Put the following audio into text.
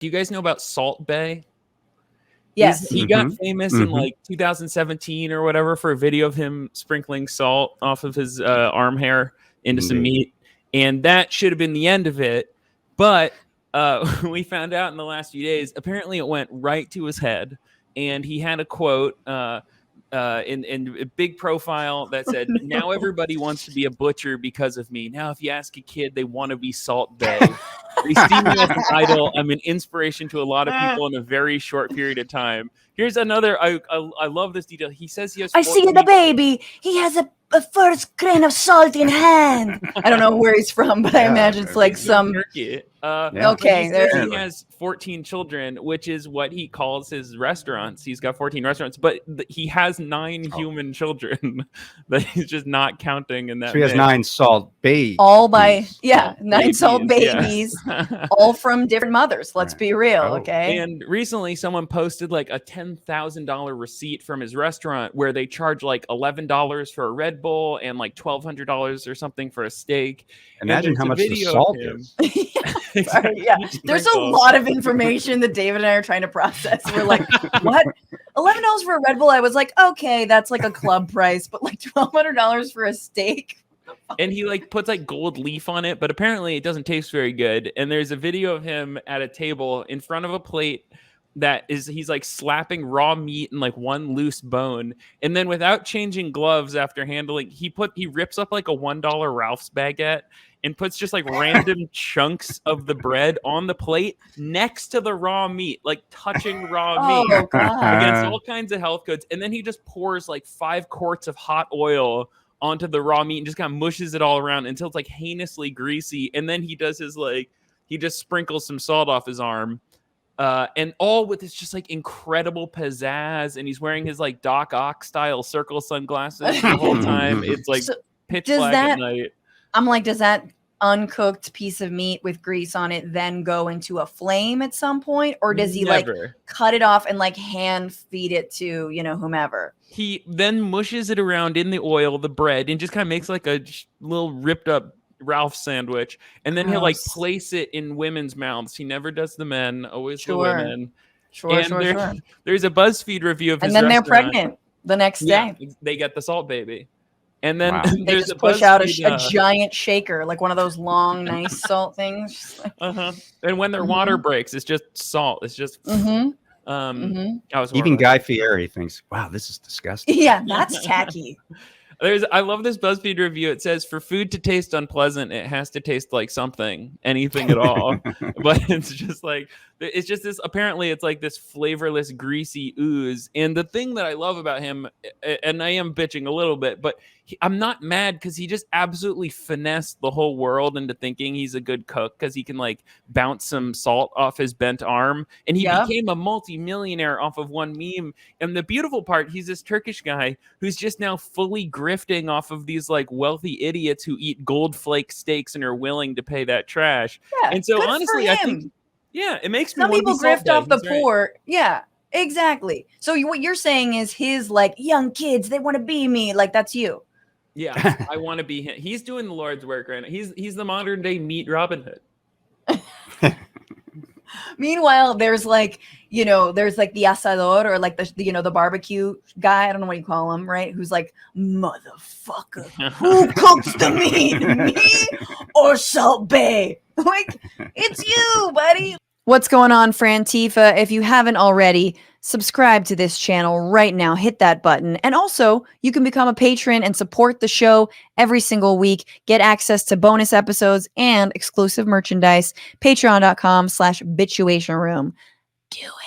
Do you guys know about Salt Bae? Yes. He got famous in like 2017 or whatever for a video of him sprinkling salt off of his arm hair into some meat. And that should have been the end of it. But we found out in the last few days, apparently it went right to his head. And he had a quote in a big profile that said, now everybody wants to be a butcher because of me. Now, if you ask a kid, they want to be Salt Bae. They see me as an idol. I'm an inspiration to a lot of people in a very short period of time. Here's another. I love this detail. He says he has. I see the baby. He has a first grain of salt in hand. I don't know where he's from, but I imagine it's like some Turkey. Okay, he has 14 children, which is what he calls his restaurants. He's got 14 restaurants, but he has 9 human children that he's just not counting in that. So he has 9 Salt Bae. All by 9 Salt babies, all from different mothers. Let's be real, okay? And recently, someone posted like a $10,000 receipt from his restaurant where they charge like $11 for a Red Bull and like $1,200 or something for a steak. Imagine how much the salt is. Sorry, there's a lot of information that David and I are trying to process. We're like, what? $11 for a Red Bull? I was like, okay, that's like a club price, but like $1,200 for a steak. And he like puts like gold leaf on it, but apparently it doesn't taste very good. And there's a video of him at a table in front of a plate that is, he's like slapping raw meat and like one loose bone, and then without changing gloves after handling, he rips up like a $1 Ralph's baguette and puts just like random chunks of the bread on the plate next to the raw meat, like touching raw meat against all kinds of health codes. And then he just pours like 5 quarts of hot oil onto the raw meat and just kind of mushes it all around until it's like heinously greasy. And then he does his he just sprinkles some salt off his arm. And all with this just like incredible pizzazz. And he's wearing his like Doc Ock style circle sunglasses the whole time. It's like pitch black at night. I'm like, does that uncooked piece of meat with grease on it then go into a flame at some point? Or does he like cut it off and like hand feed it to, whomever? He then mushes it around in the oil, the bread, and just kind of makes like a little ripped up Ralph sandwich. And then he'll like place it in women's mouths. He never does the men, always the women. Sure. There's a BuzzFeed review of his restaurant. And then they're restaurant. Pregnant the next day. They get the Salt Baby. And then they just push out a giant shaker, like one of those long, nice salt things. And when their water breaks, it's just salt. It's just. Even Guy Fieri thinks, "Wow, this is disgusting." Yeah, that's tacky. I love this BuzzFeed review. It says, for food to taste unpleasant, it has to taste like something, anything at all. But it's just this, apparently it's like this flavorless, greasy ooze. And the thing that I love about him, and I am bitching a little bit, but I'm not mad because he just absolutely finessed the whole world into thinking he's a good cook because he can like bounce some salt off his bent arm. And he became a multi-millionaire off of one meme. And the beautiful part, he's this Turkish guy who's just now fully grifting off of these like wealthy idiots who eat gold flake steaks and are willing to pay that trash. Yeah, and so honestly, I think, it makes me some want people to be grift off the poor. Yeah, exactly. So what you're saying is his like young kids, they want to be me. Like that's you. Yeah, I want to be him. He's doing the Lord's work right now. He's the modern day meat Robin Hood. Meanwhile, there's like the asador or like the barbecue guy. I don't know what you call him, right? Who's like, motherfucker, who cooks the meat, me or Salt Bae? Like, it's you, buddy. What's going on, Frantifa? If you haven't already, subscribe to this channel right now. Hit that button. And also, you can become a patron and support the show every single week. Get access to bonus episodes and exclusive merchandise. Patreon.com/Bitchuation Room. Do it.